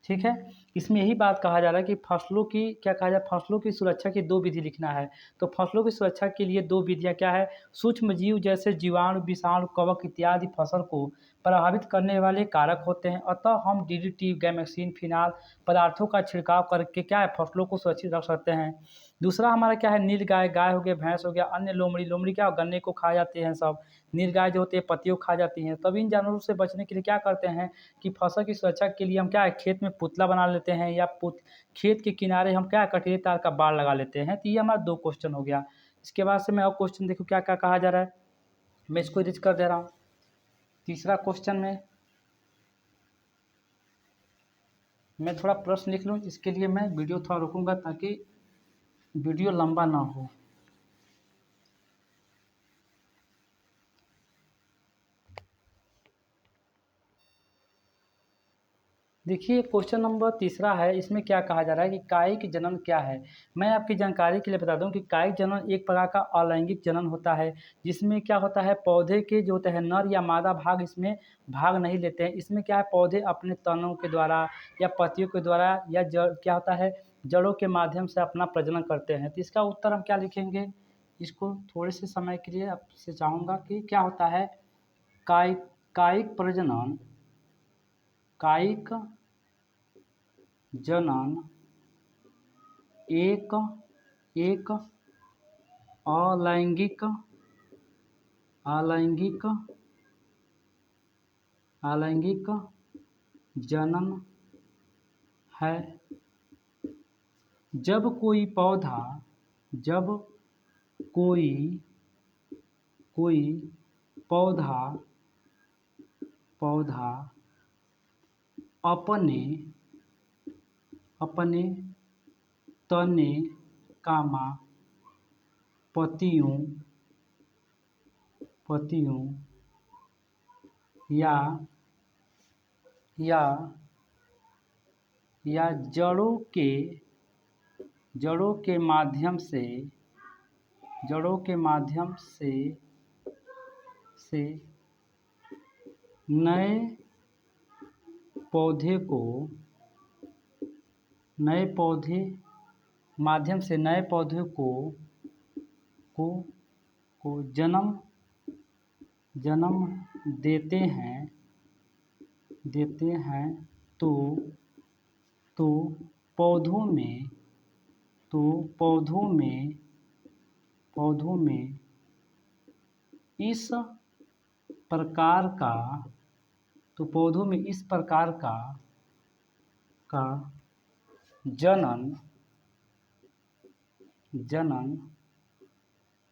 ठीक है। इसमें यही बात कहा जा रहा है कि फसलों की क्या कहा जाए, फसलों की सुरक्षा की 2 विधि लिखना है। तो फसलों की सुरक्षा के लिए 2 विधियाँ क्या है, सूक्ष्म जीव जैसे जीवाणु, विषाणु, कवक इत्यादि फसल को प्रभावित करने वाले कारक होते हैं। अतः हम डीडीटी, गैमेक्सिन, फिनाल पदार्थों का छिड़काव करके क्या है, फसलों को सुरक्षित रख सकते हैं। दूसरा हमारा क्या है, नीलगाय, गाय हो गया, भैंस हो गया, अन्य लोमड़ी, लोमड़ी क्या गन्ने को खा जाते हैं सब। नीलगाय जो होती है पत्तियों को खा जाती हैं। तब इन जानवरों से बचने के लिए क्या करते हैं कि फसल की सुरक्षा के लिए हम क्या है, खेत में पुतला बना लेते हैं या खेत के किनारे हम क्या है, कटेले तार का बाड़ लगा लेते हैं। तो ये हमारा 2 क्वेश्चन हो गया। इसके बाद से मैं और क्वेश्चन देखो क्या क्या कहा जा रहा है, मैं इसको रीड कर दे रहा हूँ। तीसरा क्वेश्चन में मैं थोड़ा प्रश्न लिख लूँ, इसके लिए मैं वीडियो थोड़ा रुकूंगा ताकि वीडियो लंबा ना हो। देखिए क्वेश्चन नंबर तीसरा है, इसमें क्या कहा जा रहा है कि कायिक जनन क्या है। मैं आपकी जानकारी के लिए बता दूं कि कायिक जनन एक प्रकार का अलैंगिक जनन होता है, जिसमें क्या होता है, पौधे के जो होते हैं नर या मादा भाग इसमें भाग नहीं लेते हैं। इसमें क्या है, पौधे अपने तनों के द्वारा या पत्तियों के द्वारा या क्या होता है, जड़ों के माध्यम से अपना प्रजनन करते हैं। तो इसका उत्तर हम क्या लिखेंगे, इसको थोड़े से समय के लिए आपसे चाहूँगा कि क्या होता है, कायिक कायिक प्रजनन, कायिक जनन एक एक अलैंगिक अलैंगिक अलैंगिक जनन है। जब कोई पौधा जब कोई कोई पौधा पौधा अपने अपने तने कामा पत्तियों पत्तियों या या या जड़ों के माध्यम से जड़ों के माध्यम से नए पौधे को नए पौधे माध्यम से नए पौधे को को जन्म देते हैं तो तो पौधों में तो पौधों में इस प्रकार का तो पौधों में इस प्रकार का जनन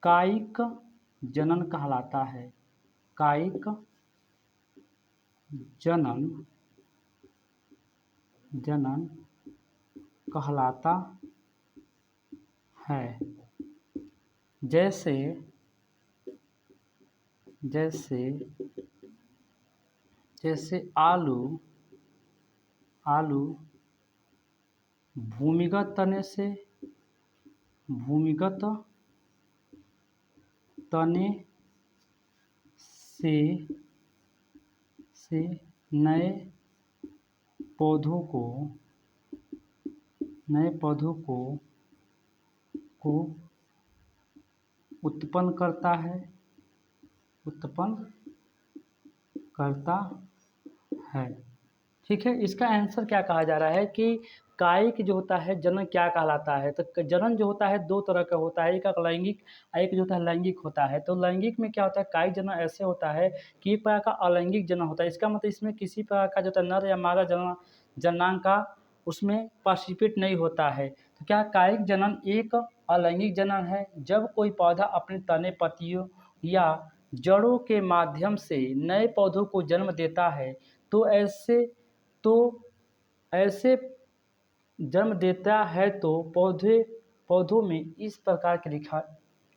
कायिक जनन कहलाता है। कायिक जनन कहलाता है। जैसे जैसे जैसे आलू भूमिगत तने तने से नए पौधों को उत्पन्न करता है। ठीक है, इसका आंसर क्या कहा जा रहा है कि कायिक जो होता है जनन क्या कहलाता है। तो जनन जो होता है 2 तरह का होता है, एक अलैंगिक, एक जो होता है लैंगिक होता है। तो लैंगिक में क्या होता है, कायिक जनन ऐसे होता है कि एक प्रकार का अलैंगिक जनन होता है। इसका मतलब इसमें किसी प्रकार का जो होता है नर या मादा जनांग का उसमें पार्टिसिपेट नहीं होता है। तो क्या कायिक जनन एक अलैंगिक जनन है। जब कोई पौधा अपने तने, पत्तियों या जड़ों के माध्यम से नए पौधों को जन्म देता है तो ऐसे जन्म देता है तो पौधों में इस प्रकार के लिखा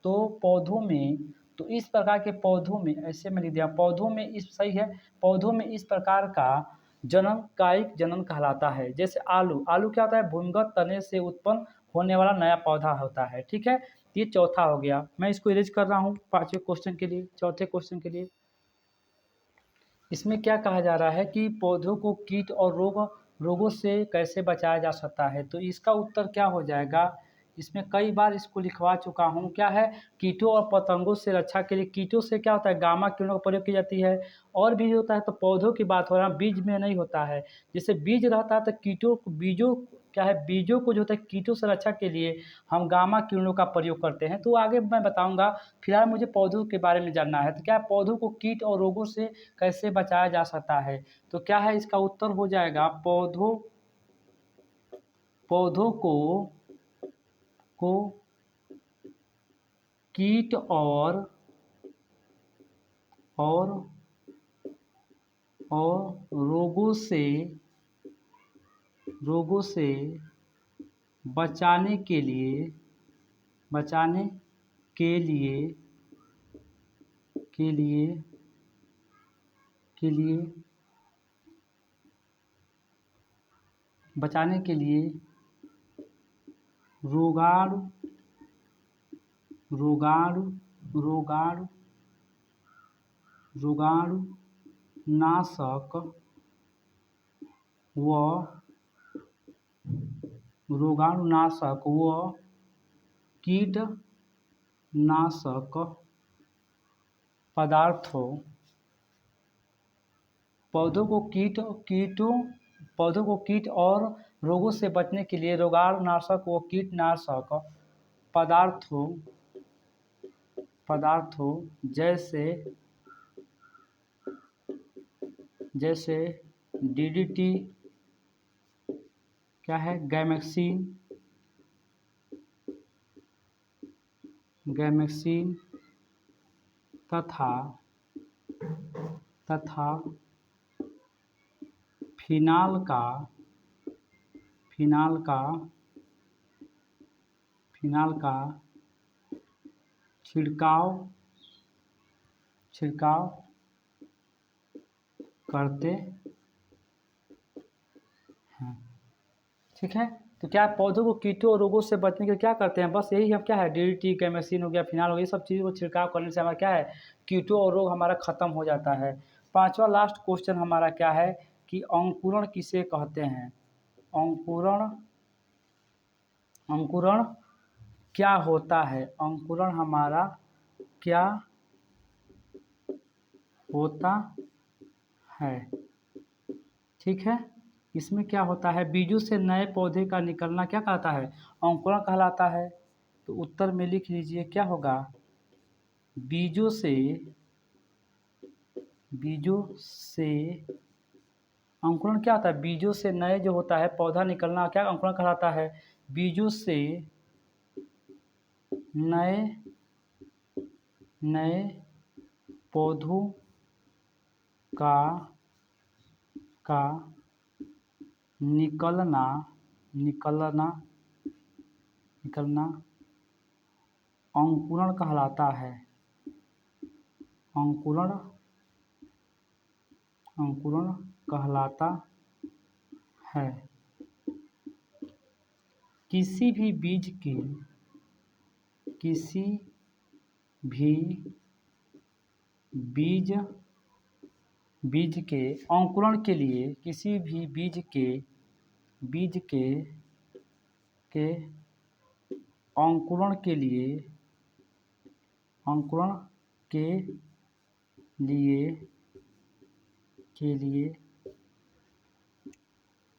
तो इस प्रकार के पौधों में ऐसे में लिख दिया, पौधों में इस सही है, पौधों में इस प्रकार का जनन कायिक जनन कहलाता है। जैसे आलू क्या होता है, भूमिगत तने से उत्पन्न होने वाला नया पौधा होता है। ठीक है, ये चौथा हो गया। मैं इसको इरेज कर रहा हूँ 5वें क्वेश्चन के लिए। चौथे क्वेश्चन के लिए इसमें क्या कहा जा रहा है कि पौधों को कीट और रोग रोगों से कैसे बचाया जा सकता है? तो इसका उत्तर क्या हो जाएगा? इसमें कई बार इसको लिखवा चुका हूँ। क्या है? कीटों और पतंगों से रक्षा के लिए कीटों से क्या होता है? गामा किरणों का प्रयोग की जाती है। और भी होता है तो पौधों की बात हो रहा है, बीज में नहीं होता है। जैसे बीज रहता है तो कीटों बीजों क्या है? बीजों को जो होता है कीटों से रक्षा के लिए हम गामा किरणों का प्रयोग करते हैं। तो आगे मैं बताऊँगा, फिलहाल मुझे पौधों के बारे में जानना है। तो क्या पौधों को कीट और रोगों से कैसे बचाया जा सकता है? तो क्या है इसका उत्तर हो जाएगा पौधों पौधों को कीट और रोगों से बचाने के लिए बचाने के लिए के लिए के लिए बचाने के लिए रोगाणु रोगाणु रोगाणु रोगाणु नाशक व रोगाणुनाशक व कीटनाशक पदार्थों पौधों को कीट और रोगों से बचने के लिए रोगाणुनाशक व कीटनाशक पदार्थों जैसे डीडीटी क्या है? गैमेक्सिन तथा फिनाल का छिड़काव करते हैं। ठीक है। तो क्या पौधों को कीटों और रोगों से बचने के लिए क्या करते हैं? बस यही हम क्या है, डीडीटी, गैमेक्सिन हो गया, फिनाल हो गया, ये सब चीज़ों को छिड़काव करने से हमारा क्या है, कीटों और रोग हमारा खत्म हो जाता है। पांचवा लास्ट क्वेश्चन हमारा क्या है कि अंकुरण किसे कहते हैं? अंकुरण क्या होता है? अंकुरण हमारा क्या होता है? ठीक है। इसमें क्या होता है? बीजों से नए पौधे का निकलना क्या कहलाता है? अंकुरण कहलाता है। तो उत्तर में लिख लीजिए क्या होगा? बीजों से अंकुरण क्या होता है? बीजों से नए जो होता है पौधा निकलना क्या अंकुरण कहलाता है? बीजों से नए पौधों का निकलना अंकुरण कहलाता है। अंकुरण कहलाता है। किसी भी बीज के अंकुरण के लिए किसी भी बीज के अंकुरण के लिए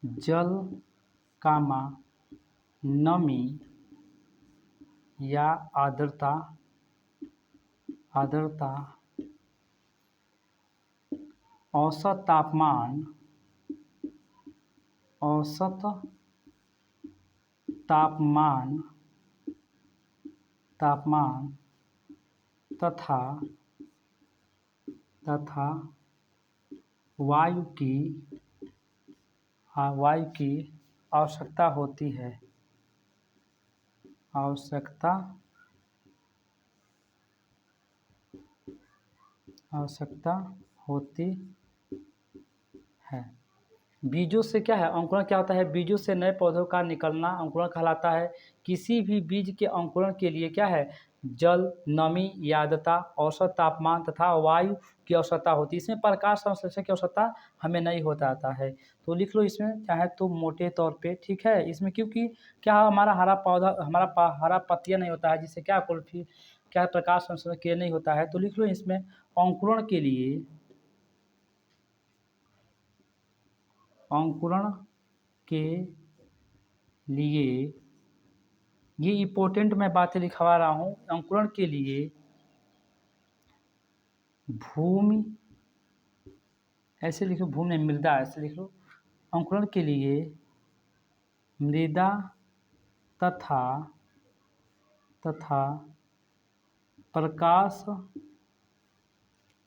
जल कामा नमी या आर्द्रता औसत तापमान तथा वायु की आवश्यकता होती है। आवश्यकता होती है। बीजों से क्या है? अंकुरण क्या होता है? बीजों से नए पौधों का निकलना अंकुरण कहलाता है। किसी भी बीज के अंकुरण के लिए क्या है? जल, नमी या आर्द्रता, औसत तापमान तथा वायु की आवश्यकता होती है। इसमें प्रकाश संश्लेषण की आवश्यकता हमें नहीं होता आता है। तो लिख लो इसमें चाहे तो मोटे तौर पे, ठीक है? इसमें क्योंकि क्या हमारा हरा पौधा हरा पत्तियाँ नहीं होता है, जिससे क्या क्लोरोफिल क्या प्रकाश संश्लेषण क्रिया नहीं होता है। तो लिख लो इसमें अंकुरण के लिए अंकुरण के लिए ये इम्पोर्टेंट मैं बातें लिखवा रहा हूँ। अंकुरण के लिए भूमि, ऐसे लिखो, भूमि नहीं, मृदा, ऐसे लिख लो। अंकुरण के लिए मृदा तथा तथा प्रकाश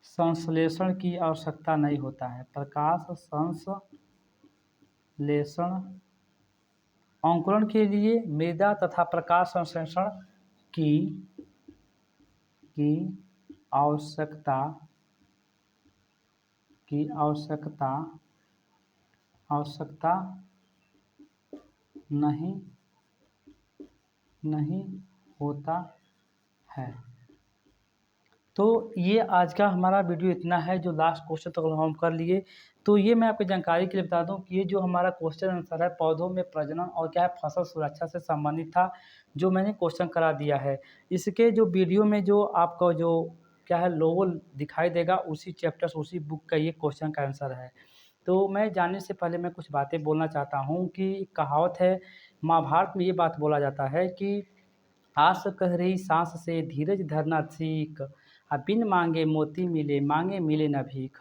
संश्लेषण की आवश्यकता नहीं होता है। प्रकाश संश्लेषण, अंकुरण के लिए मृदा तथा प्रकाश संश्लेषण की की आवश्यकता की आवश्यकता आवश्यकता नहीं नहीं होता है। तो ये आज का हमारा वीडियो इतना है, जो लास्ट क्वेश्चन तक हम कर लिए। तो ये मैं आपकी जानकारी के लिए बता दूं कि ये जो हमारा क्वेश्चन आंसर है पौधों में प्रजनन और क्या है फसल सुरक्षा से संबंधित था, जो मैंने क्वेश्चन करा दिया है। इसके जो वीडियो में जो आपको जो क्या है लोगो दिखाई देगा, उसी चैप्टर से उसी बुक का ये क्वेश्चन का आंसर है। तो मैं जाने से पहले मैं कुछ बातें बोलना चाहता हूँ कि कहावत है, महाभारत में ये बात बोला जाता है कि आस कह रही साँस से धीरज धरना सीख, बिन मांगे मोती मिले, मांगे मिले न भीख।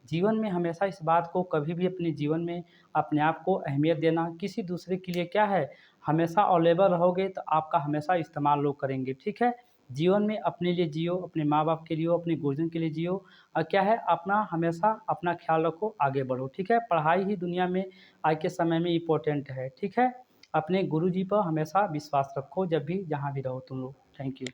जीवन में हमेशा इस बात को कभी भी अपने जीवन में अपने आप को अहमियत देना, किसी दूसरे के लिए क्या है, हमेशा अवेलेबल रहोगे तो आपका हमेशा इस्तेमाल लोग करेंगे, ठीक है? जीवन में अपने लिए जियो, अपने माँ-बाप के लिए, अपने गुरुजन के लिए जियो और क्या है अपना हमेशा अपना ख्याल रखो, आगे बढ़ो, ठीक है? पढ़ाई ही दुनिया में आज के समय में इम्पोर्टेंट है, ठीक है? अपने गुरुजी पर हमेशा विश्वास रखो, जब भी जहाँ भी रहो तुम लोग। Thank you.